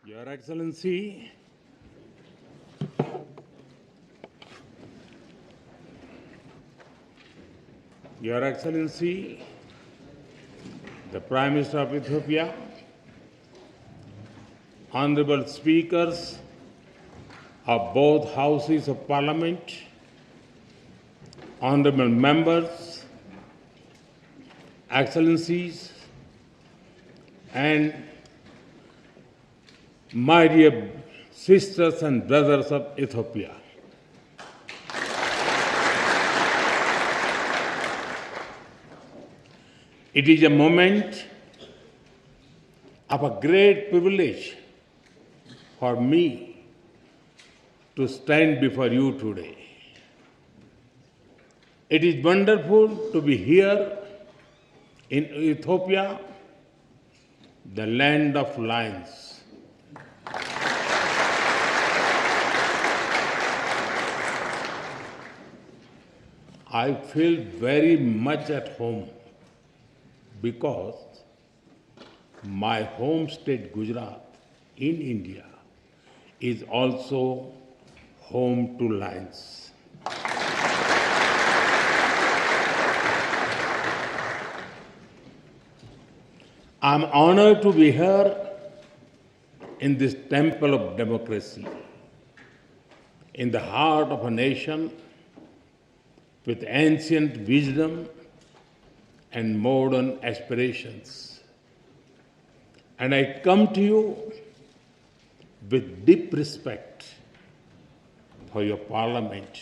Your Excellency, Your Excellency, the Prime Minister of Ethiopia, Honorable Speakers of both Houses of Parliament, Honorable Members, Excellencies, and my dear sisters and brothers of Ethiopia. It is a moment of a great privilege for me to stand before you today. It is wonderful to be here in Ethiopia, the land of lions. I feel very much at home because my home state Gujarat in India is also home to lions. I'm honored to be here in this temple of democracy, in the heart of a nation with ancient wisdom and modern aspirations. And I come to you with deep respect for your parliament,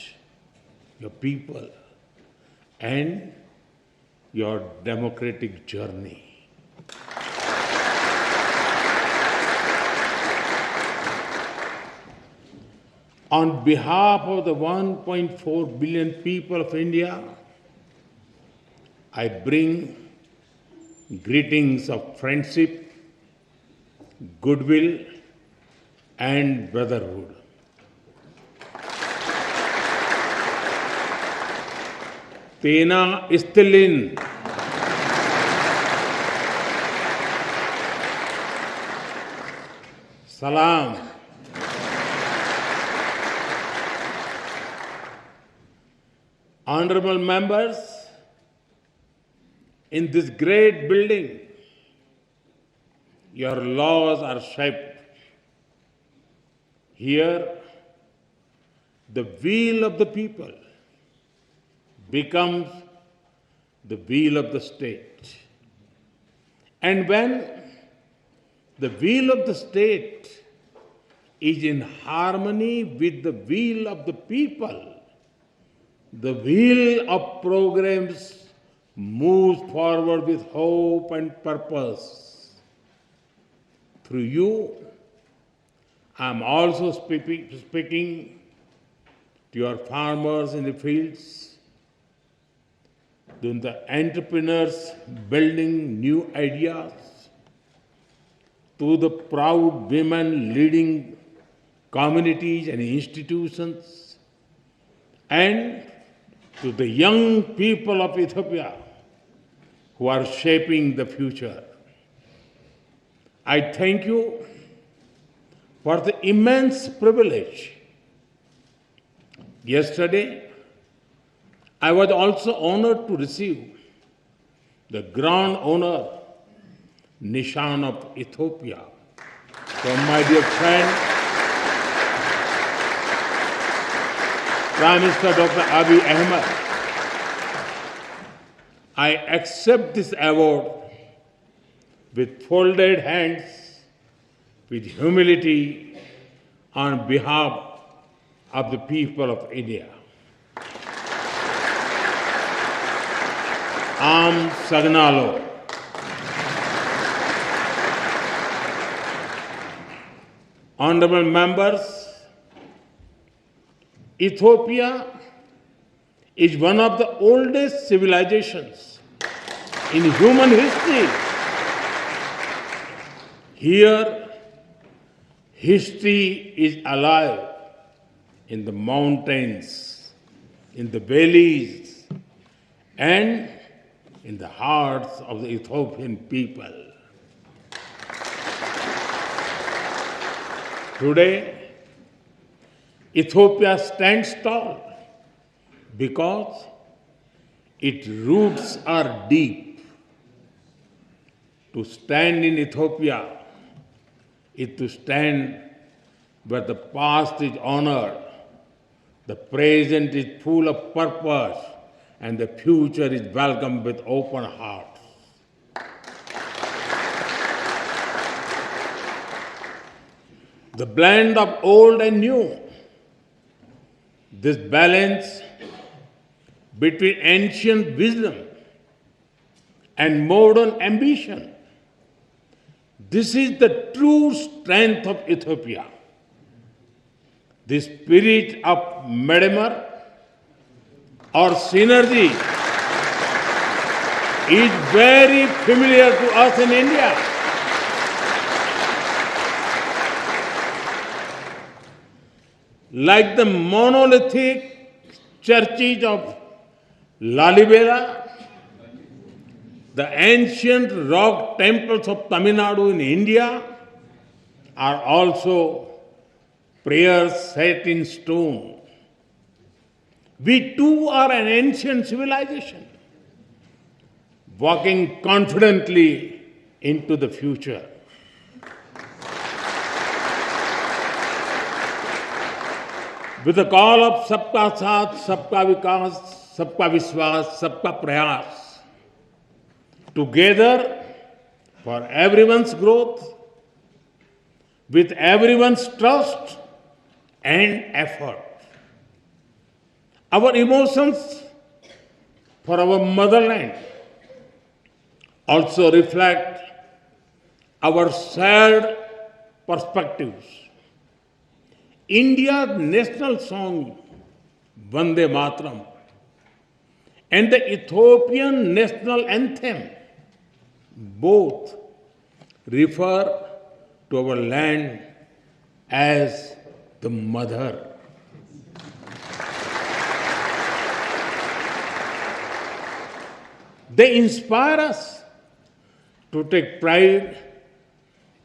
your people, and your democratic journey. On behalf of the 1.4 billion people of India, I bring greetings of friendship, goodwill, and brotherhood. Tena istilin. Salam. Honorable members, in this great building, your laws are shaped. Here, the will of the people becomes the will of the state. And when the will of the state is in harmony with the will of the people, the wheel of programs moves forward with hope and purpose. Through you, I am also speaking to your farmers in the fields, to the entrepreneurs building new ideas, to the proud women leading communities and institutions, and to the young people of Ethiopia who are shaping the future. I thank you for the immense privilege. Yesterday, I was also honored to receive the Grand Honor Nishan of Ethiopia from my dear friend, Prime Minister Dr. Abiy Ahmed. I accept this award with folded hands, with humility, on behalf of the people of India. Am Sagnalo. Honorable members, Ethiopia is one of the oldest civilizations in human history. Here, history is alive in the mountains, in the valleys, and in the hearts of the Ethiopian people. Today, Ethiopia stands tall because its roots are deep. To stand in Ethiopia is to stand where the past is honored, the present is full of purpose, and the future is welcomed with open hearts. The blend of old and new, this balance between ancient wisdom and modern ambition, this is the true strength of Ethiopia. The spirit of Medemer or synergy is very familiar to us in India. Like the monolithic churches of Lalibela, the ancient rock temples of Tamil Nadu in India are also prayers set in stone. We too are an ancient civilization, walking confidently into the future. With the call of Sabka Saath, Sabka Vikas, Sabka Vishwas, Sabka Prayas, together for everyone's growth, with everyone's trust and effort. Our emotions for our motherland also reflect our shared perspectives. India's national song, Vande Mataram, and the Ethiopian national anthem, both refer to our land as the mother. They inspire us to take pride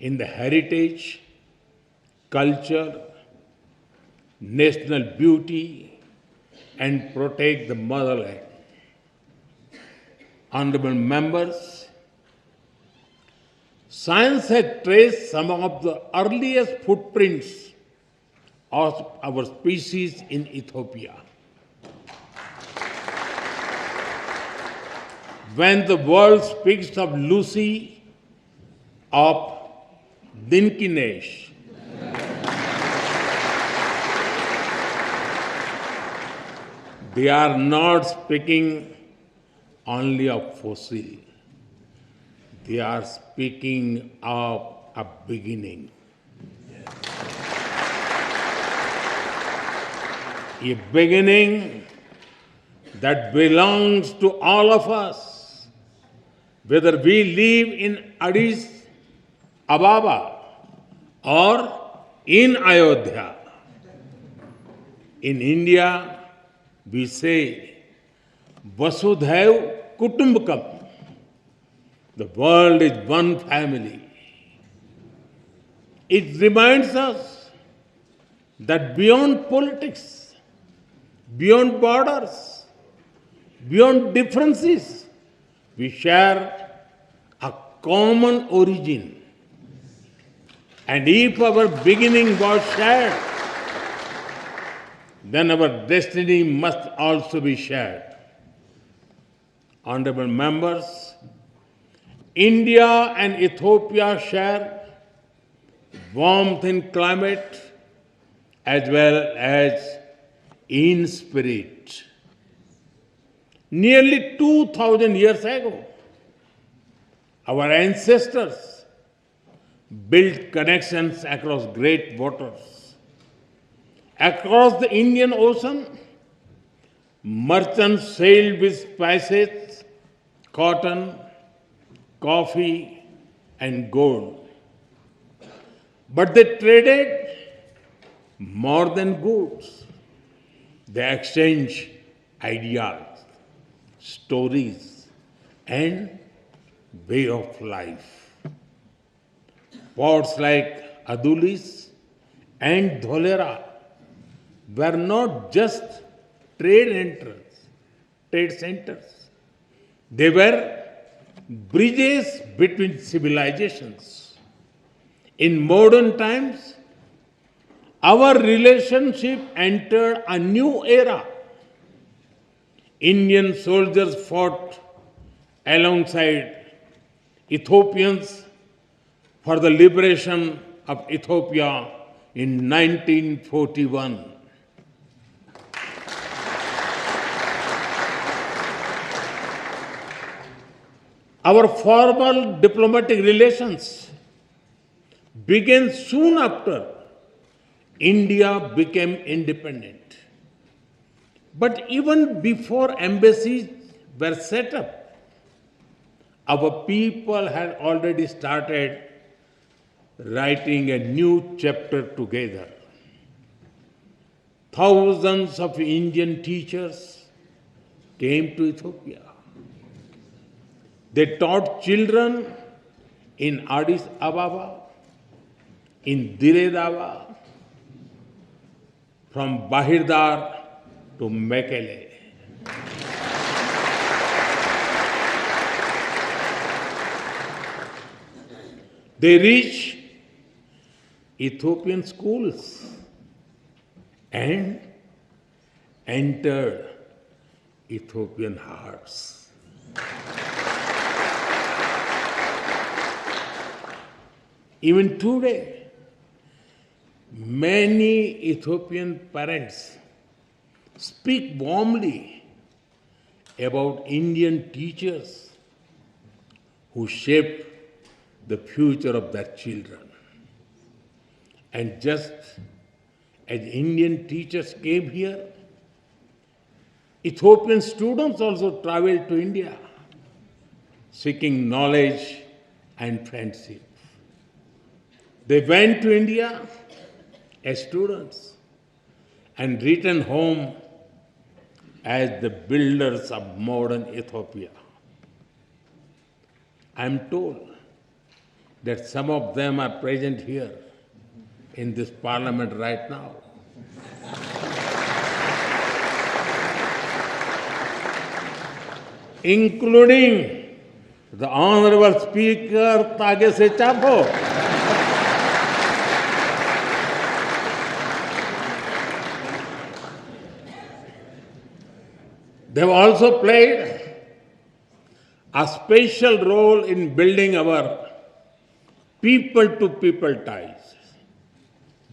in the heritage, culture, national beauty, and protect the motherland. Honorable members, science has traced some of the earliest footprints of our species in Ethiopia. When the world speaks of Lucy, of Dinkinesh, they are not speaking only of fossil. They are speaking of a beginning. A beginning that belongs to all of us, whether we live in Addis Ababa or in Ayodhya. In India, we say, Vasudhaiv Kutumbakam. The world is one family. It reminds us that beyond politics, beyond borders, beyond differences, we share a common origin. And if our beginning was shared, then our destiny must also be shared. Honorable members, India and Ethiopia share warmth in climate as well as in spirit. Nearly 2,000 years ago, our ancestors built connections across great waters. Across the Indian Ocean, merchants sailed with spices, cotton, coffee, and gold. But they traded more than goods. They exchanged ideas, stories, and way of life. Ports like Adulis and Dholera were not just trade centers. They were bridges between civilizations. In modern times, our relationship entered a new era. Indian soldiers fought alongside Ethiopians for the liberation of Ethiopia in 1941. Our formal diplomatic relations began soon after India became independent. But even before embassies were set up, our people had already started writing a new chapter together. Thousands of Indian teachers came to Ethiopia. They taught children in Addis Ababa, in Dire Dawa, from Bahirdar to Mekele. They reached Ethiopian schools and entered Ethiopian hearts. Even today, many Ethiopian parents speak warmly about Indian teachers who shaped the future of their children. And just as Indian teachers came here, Ethiopian students also traveled to India, seeking knowledge and friendship. They went to India as students and returned home as the builders of modern Ethiopia. I am told that some of them are present here in this parliament right now. Including the Honorable Speaker Tagese Chapo. They have also played a special role in building our people-to-people ties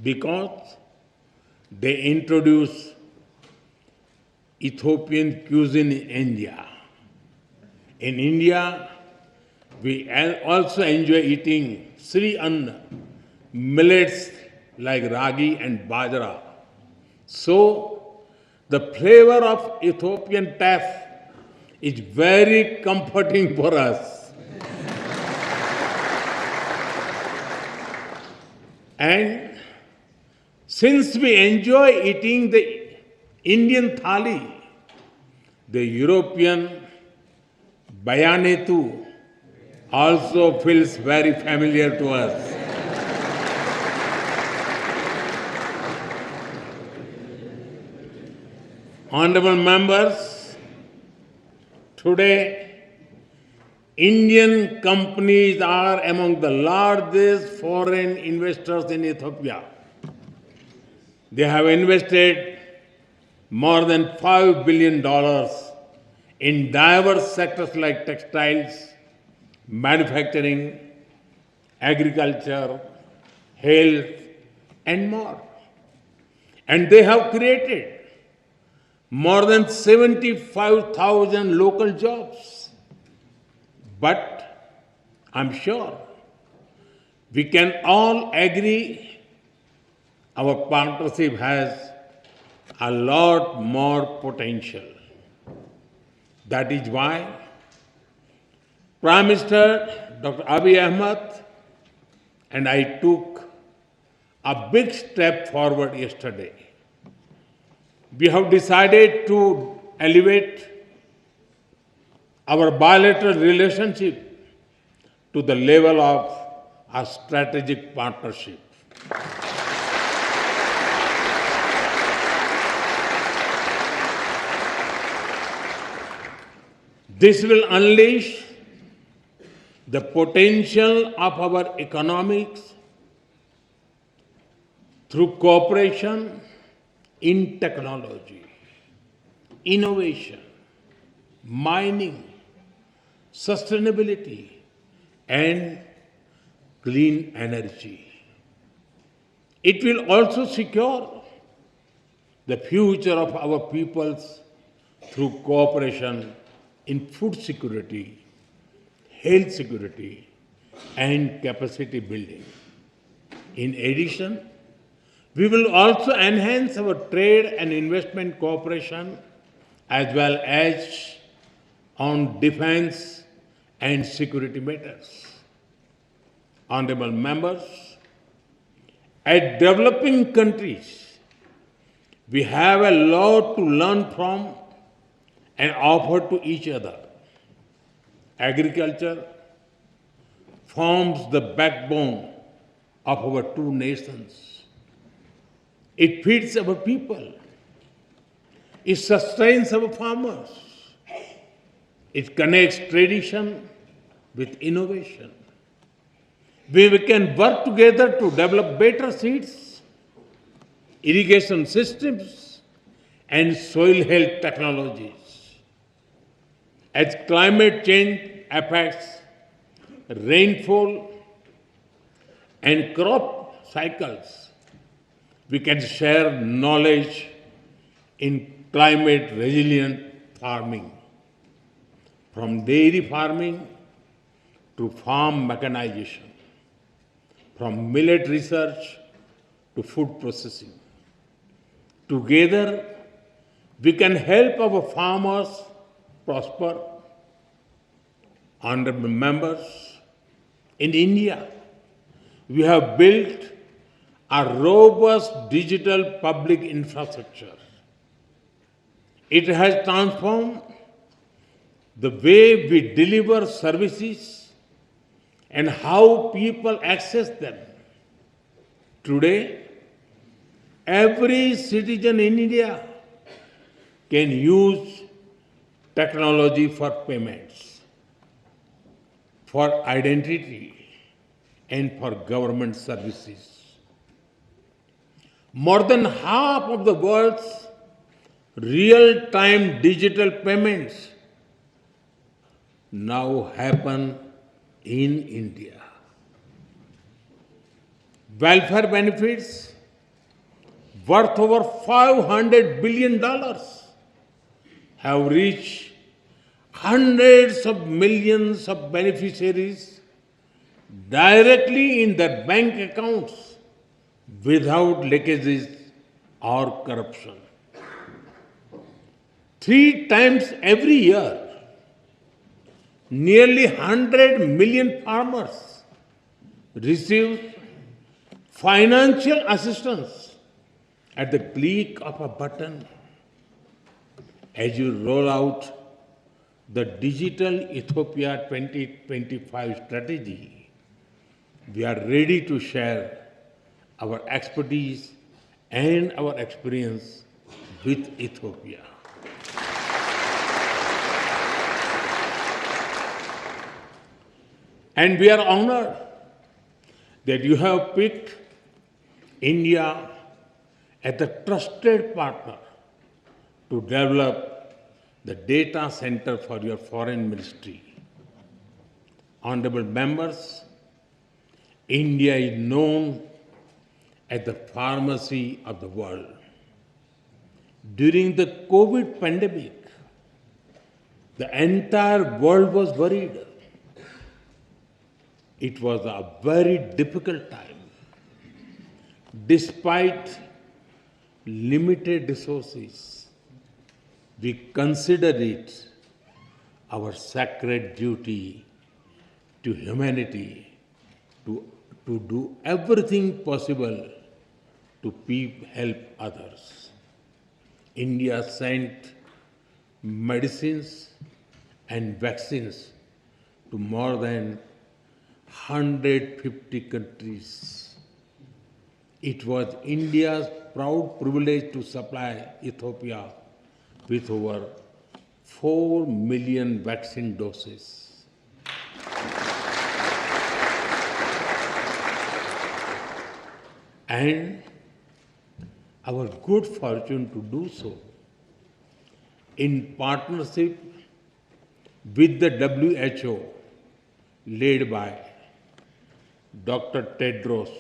because they introduced Ethiopian cuisine in India. In India, we also enjoy eating Sri Anna, millets like ragi and bajra. So, the flavor of Ethiopian taf is very comforting for us. And since we enjoy eating the Indian thali, the European bayanetu also feels very familiar to us. Honorable members, today Indian companies are among the largest foreign investors in Ethiopia. They have invested more than $5 billion in diverse sectors like textiles, manufacturing, agriculture, health, and more. And they have created more than 75,000 local jobs. But I'm sure we can all agree our partnership has a lot more potential. That is why Prime Minister Dr. Abiy Ahmed and I took a big step forward yesterday. We have decided to elevate our bilateral relationship to the level of a strategic partnership. This will unleash the potential of our economics through cooperation in technology, innovation, mining, sustainability, and clean energy. It will also secure the future of our peoples through cooperation in food security, health security, and capacity building. In addition, we will also enhance our trade and investment cooperation as well as on defense and security matters. Honorable members, as developing countries, we have a lot to learn from and offer to each other. Agriculture forms the backbone of our two nations. It feeds our people. It sustains our farmers. It connects tradition with innovation. We can work together to develop better seeds, irrigation systems, and soil health technologies. As climate change affects rainfall and crop cycles, we can share knowledge in climate resilient farming, from dairy farming to farm mechanization, from millet research to food processing. Together, we can help our farmers prosper. Honorable members, in India, we have built a robust digital public infrastructure. It has transformed the way we deliver services and how people access them. Today, every citizen in India can use technology for payments, for identity, and for government services. More than half of the world's real-time digital payments now happen in India. Welfare benefits worth over $500 billion have reached hundreds of millions of beneficiaries directly in their bank accounts without leakages or corruption. 3 times every year, nearly 100 million farmers receive financial assistance at the click of a button. As you roll out the Digital Ethiopia 2025 strategy, we are ready to share our expertise and our experience with Ethiopia. And we are honored that you have picked India as a trusted partner to develop the data center for your foreign ministry. Honorable members, India is known as the pharmacy of the world. During the COVID pandemic, the entire world was worried. It was a very difficult time. Despite limited resources, we consider it our sacred duty to humanity to do everything possible to help others. India sent medicines and vaccines to more than 150 countries. It was India's proud privilege to supply Ethiopia with over 4 million vaccine doses. And our good fortune to do so in partnership with the WHO, led by Dr. Tedros,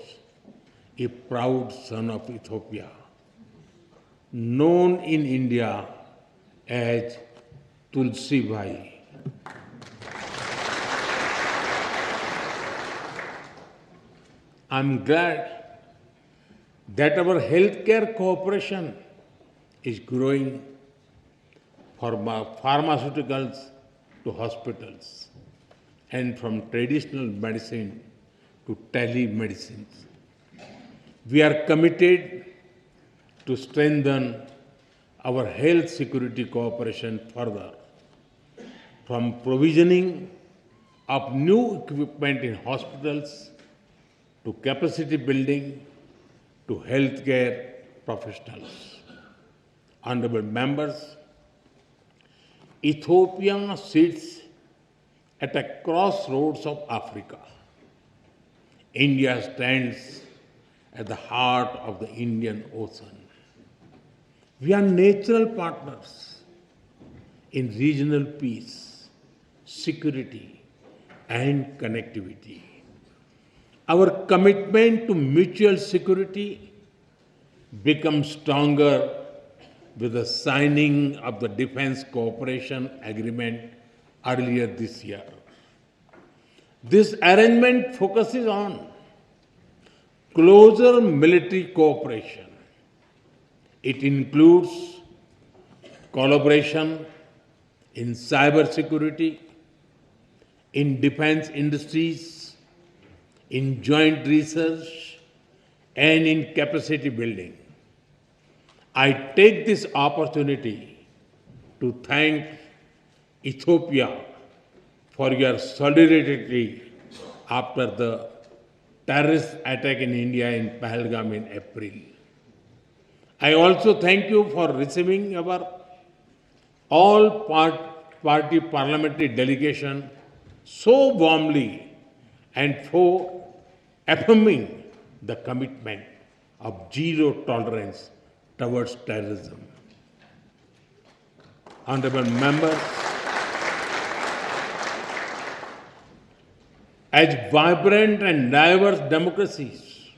a proud son of Ethiopia, known in India as Tulsi Bhai. I'm glad that our healthcare cooperation is growing from pharmaceuticals to hospitals and from traditional medicine to telemedicine. We are committed to strengthen our health security cooperation further, from provisioning of new equipment in hospitals to capacity building to healthcare professionals. Honorable members, Ethiopia sits at a crossroads of Africa. India stands at the heart of the Indian Ocean. We are natural partners in regional peace, security, and connectivity. Our commitment to mutual security becomes stronger with the signing of the Defense Cooperation Agreement earlier this year. This arrangement focuses on closer military cooperation. It includes collaboration in cybersecurity, in defense industries, in joint research, and in capacity building. I take this opportunity to thank Ethiopia for your solidarity after the terrorist attack in India in Pahalgam in April. I also thank you for receiving our all-party parliamentary delegation so warmly and for affirming the commitment of zero tolerance towards terrorism. Honorable members, as vibrant and diverse democracies,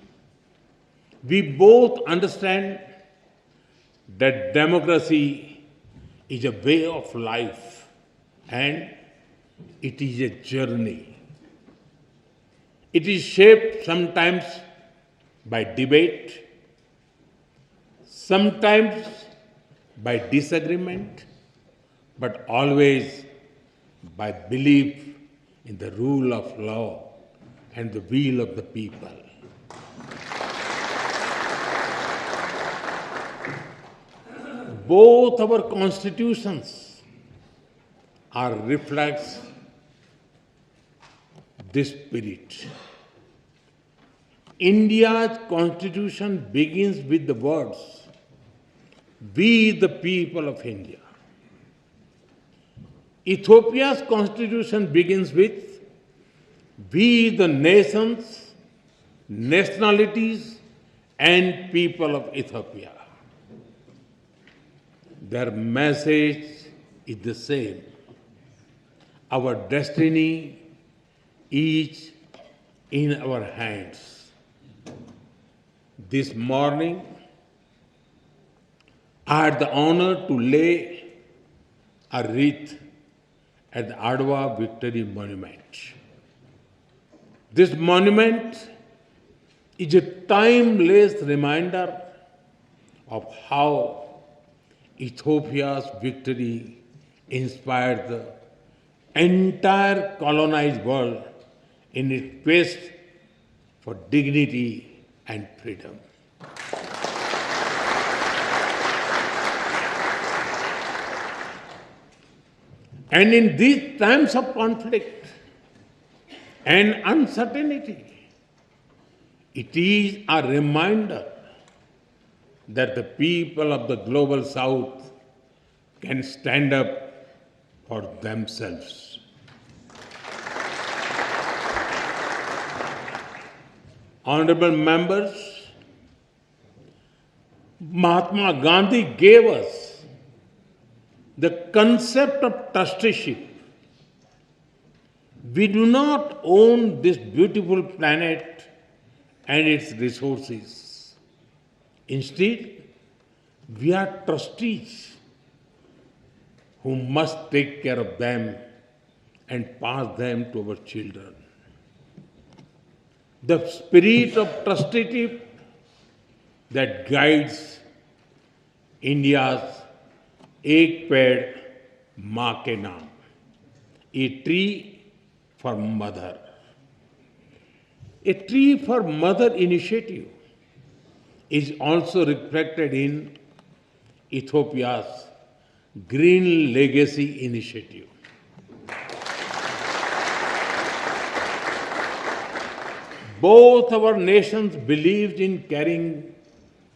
we both understand that democracy is a way of life and it is a journey. It is shaped sometimes by debate, sometimes by disagreement, but always by belief in the rule of law and the will of the people. Both our constitutions are reflects this spirit. India's constitution begins with the words, "We the people of India." Ethiopia's constitution begins with, "We the nations, nationalities, and people of Ethiopia." Their message is the same. Our destiny is in our hands. This morning, I had the honor to lay a wreath at the Adwa Victory Monument. This monument is a timeless reminder of how Ethiopia's victory inspired the entire colonized world in its quest for dignity and freedom. And in these times of conflict and uncertainty, it is a reminder that the people of the global South can stand up for themselves. Honorable members, Mahatma Gandhi gave us the concept of trusteeship. We do not own this beautiful planet and its resources. Instead, we are trustees who must take care of them and pass them to our children. The spirit of trusteeship that guides India's Ek Ped Maa Ke Naam, a tree for mother. A tree for mother initiative is also reflected in Ethiopia's Green Legacy Initiative. Both our nations believed in caring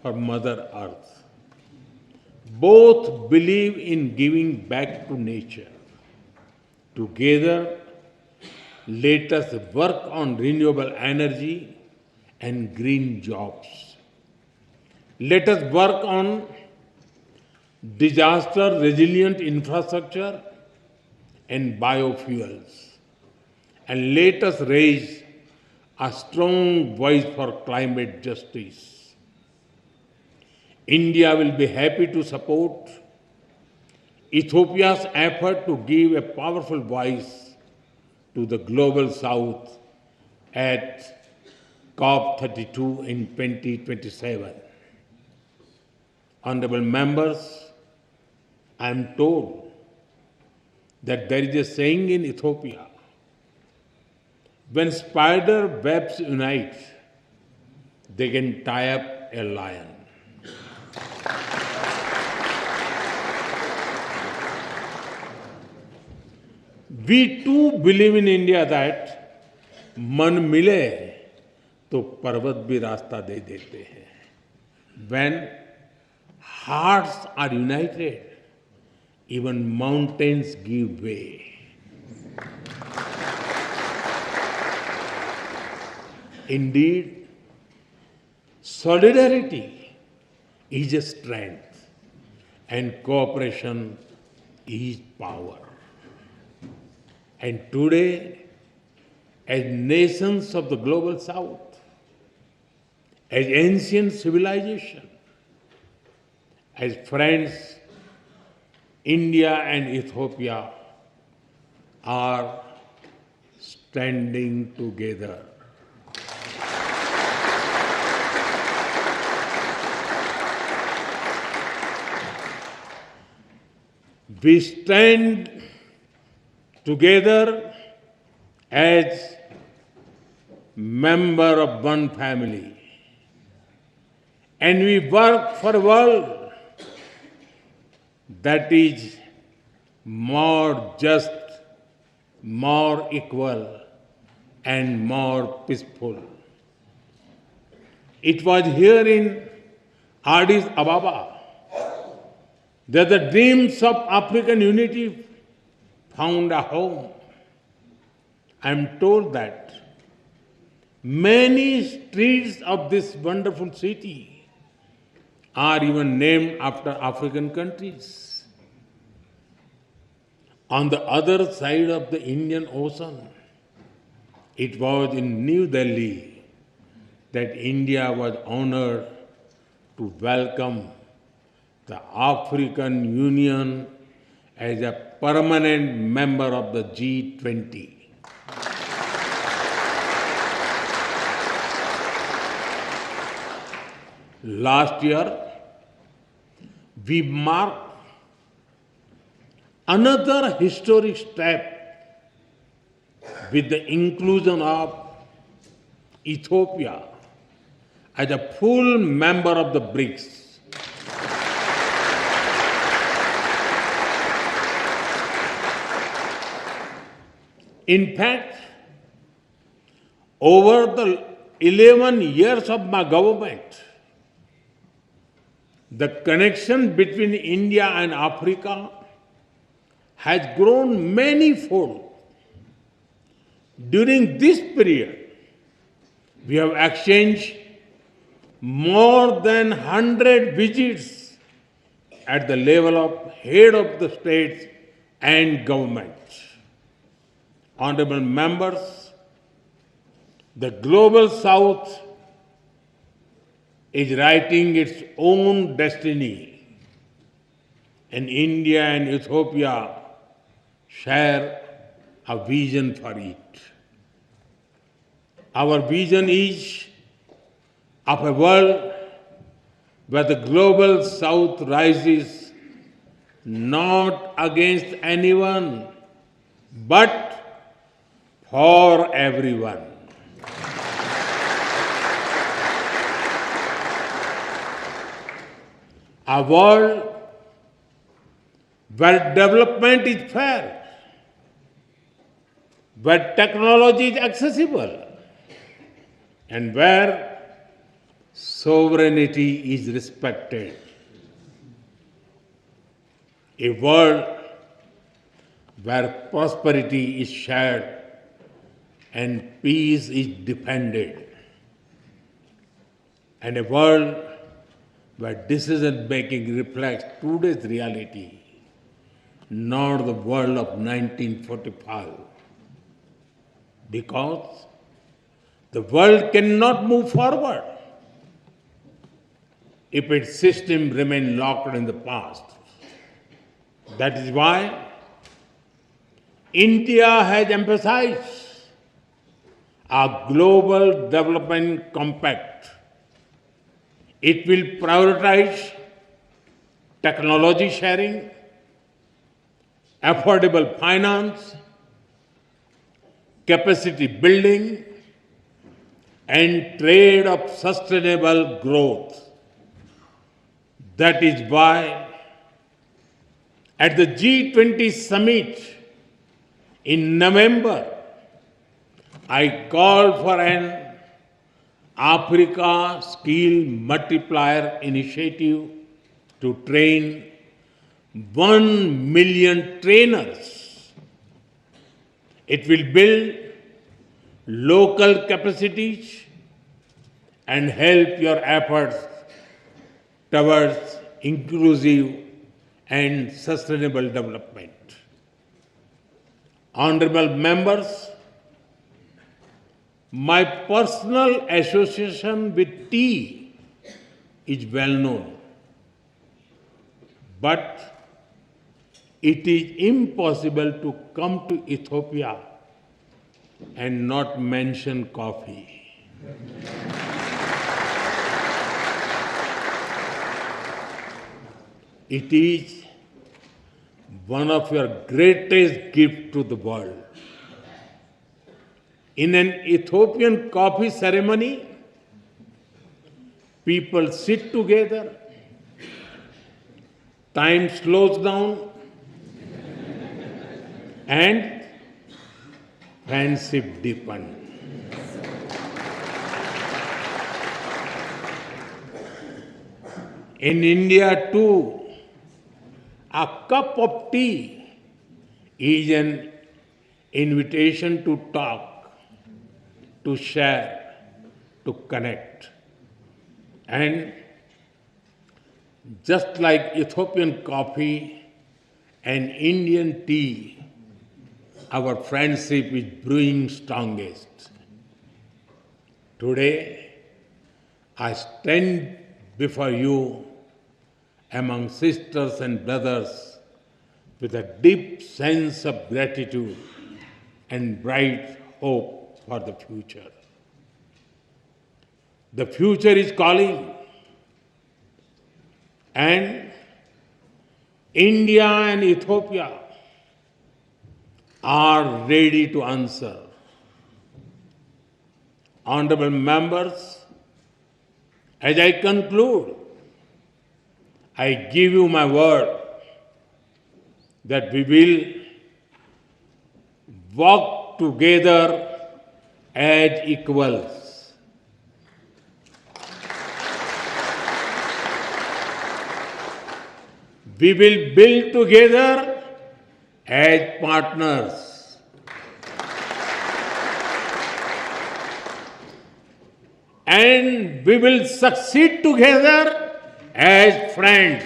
for Mother Earth. Both believe in giving back to nature. Together, let us work on renewable energy and green jobs. Let us work on disaster-resilient infrastructure and biofuels. And let us raise a strong voice for climate justice. India will be happy to support Ethiopia's effort to give a powerful voice to the Global South at COP32 in 2027. Honorable members, I am told that there is a saying in Ethiopia, when spider webs unite, they can tie up a lion. We too believe in India that man mile to parvat bhi rasta de dete hain. When hearts are united, even mountains give way. Indeed, solidarity is a strength and cooperation is power. And today, as nations of the Global South, as ancient civilization, as friends, India and Ethiopia are standing together. We stand together as member of one family, and we work for a world that is more just, more equal, and more peaceful. It was here in Addis Ababa that the dreams of African unity found a home. I am told that many streets of this wonderful city are even named after African countries. On the other side of the Indian Ocean, it was in New Delhi that India was honored to welcome the African Union as a permanent member of the G20. Last year, we marked another historic step with the inclusion of Ethiopia as a full member of the BRICS. In fact, over the 11 years of my government, the connection between India and Africa has grown manifold. During this period, we have exchanged more than 100 visits at the level of head of the states and governments. Honorable members, the global south is writing its own destiny, and India and Ethiopia share a vision for it. Our vision is of a world where the global south rises not against anyone, but for everyone. A world where development is fair, where technology is accessible, and where sovereignty is respected. A world where prosperity is shared and peace is defended. And a world where decision-making reflects today's reality, not the world of 1945. Because the world cannot move forward if its system remains locked in the past. That is why India has emphasized a global development compact. It will prioritize technology sharing, affordable finance, capacity building, and trade of sustainable growth. That is why at the G20 summit in November, I called for an Africa Skill Multiplier Initiative to train 1 million trainers. It will build local capacities and help your efforts towards inclusive and sustainable development. Honorable members, my personal association with tea is well known, but it is impossible to come to Ethiopia and not mention coffee. It is one of your greatest gifts to the world. In an Ethiopian coffee ceremony, people sit together, time slows down, and friendship deepens. In India too, a cup of tea is an invitation to talk, to share, to connect. And just like Ethiopian coffee and Indian tea, our friendship is brewing strongest. Today, I stand before you among sisters and brothers with a deep sense of gratitude and bright hope for the future. The future is calling, and India and Ethiopia are ready to answer. Honorable members, as I conclude, I give you my word that we will walk together as equals. We will build together as partners. And we will succeed together as friends.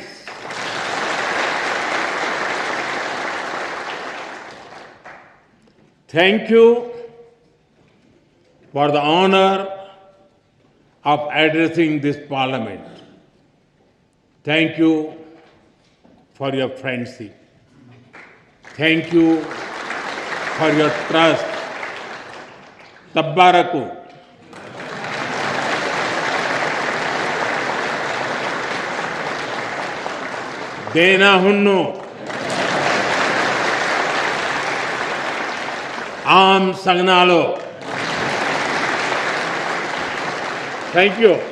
Thank you for the honor of addressing this Parliament. Thank you for your friendship. Thank you for your trust. Tabbaraku. Dena hunno. Am sagnalo. Thank you.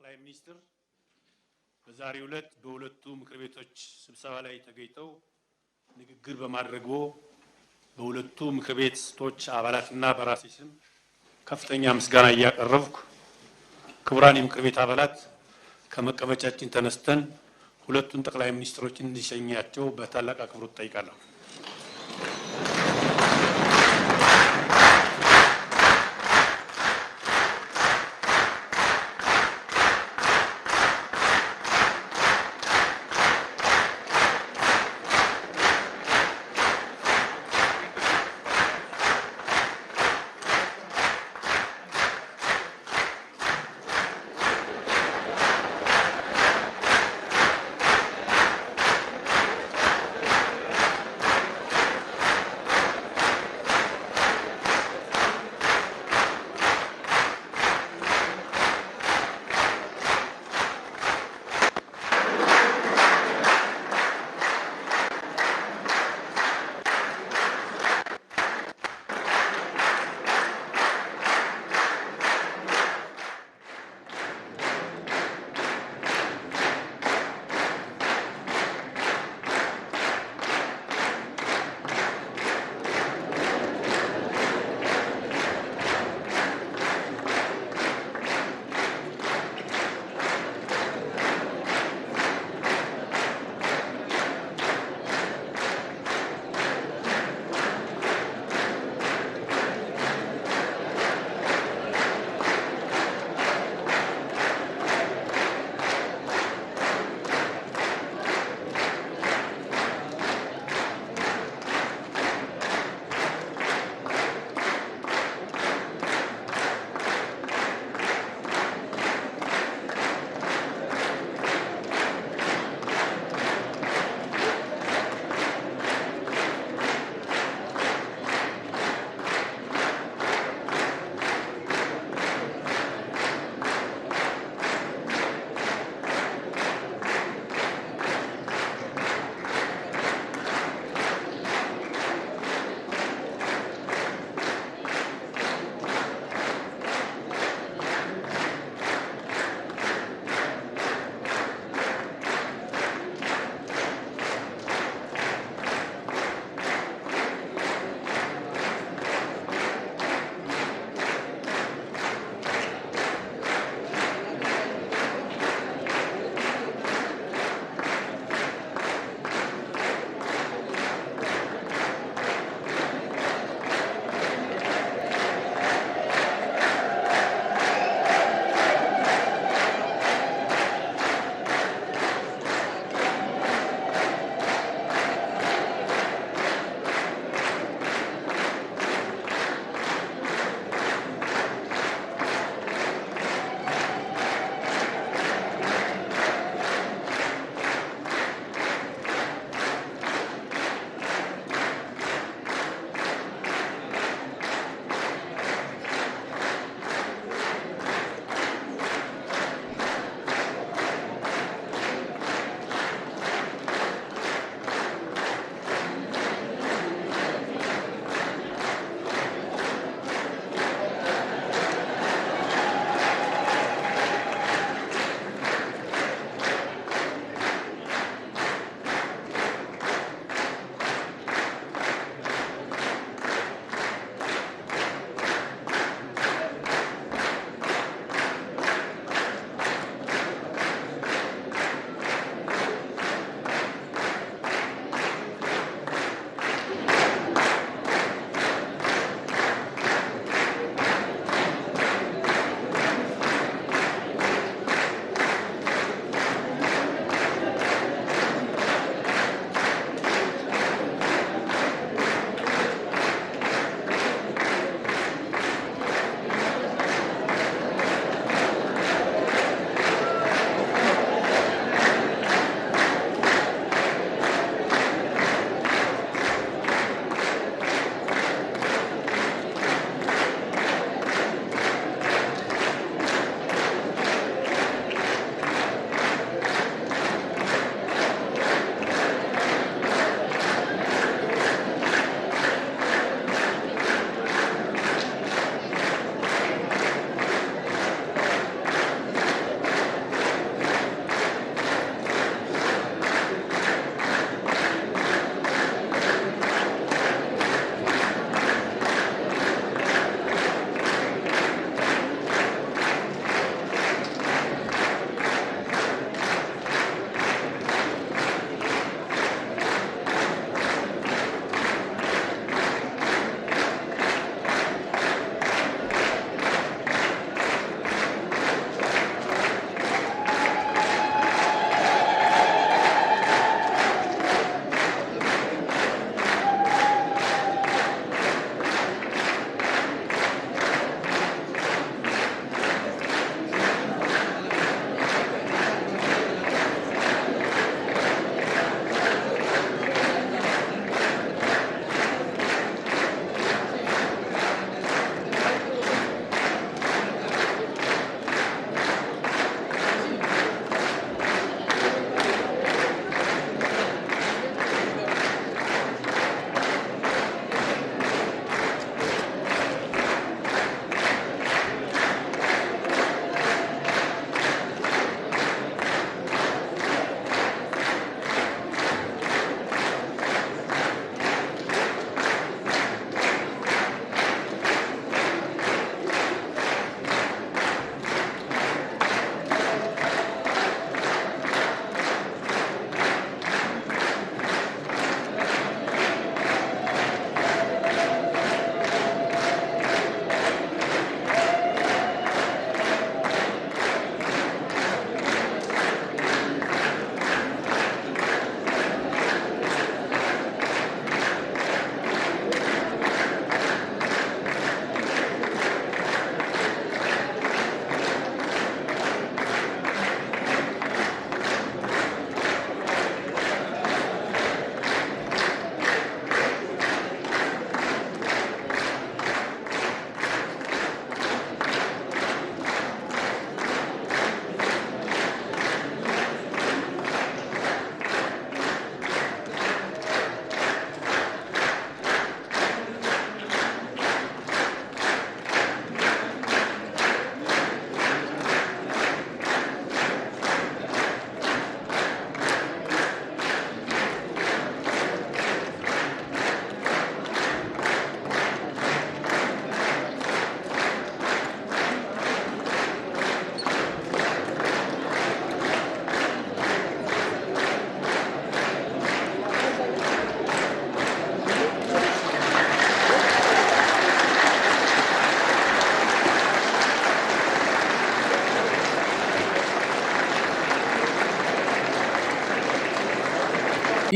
ጠቅላይ ሚኒስትር በዛሬው ዕለት በሁለቱ ምክር ቤቶች ስብሰባ ላይ ተገኝተው ንግግር በማድረግዎ በሁለቱ ምክር ቤቶች አባላትና በራሴ ስም ከፍተኛ ምስጋና እያቀረብኩ ክቡራን የምክር ቤት አባላት ከመቀመጫችን ተነስተን ሁለቱን ጠቅላይ ሚኒስትሮችን እንዲሸኛቸው በታላቅ አክብሮት ጠይቃለሁ።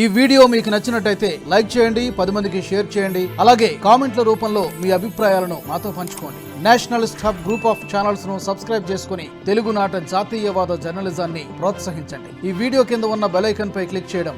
ఈ video మీకు నచ్చినట్టయితే like చేయండి, 10 మందికి share చేయండి. అలాగే కామెంట్ల రూపంలో మీ అభిప్రాయాలను మాతో పంచుకోండి. Nationalist hub group of channels ను సబ్స్క్రైబ్ చేసుకుని తెలుగునాట జాతీయవాద జర్నలిజాన్ని ప్రోత్సహించండి. ఈ వీడియో కింద ఉన్న బెల్ ఐకాన్ పై క్లిక్ చేయడం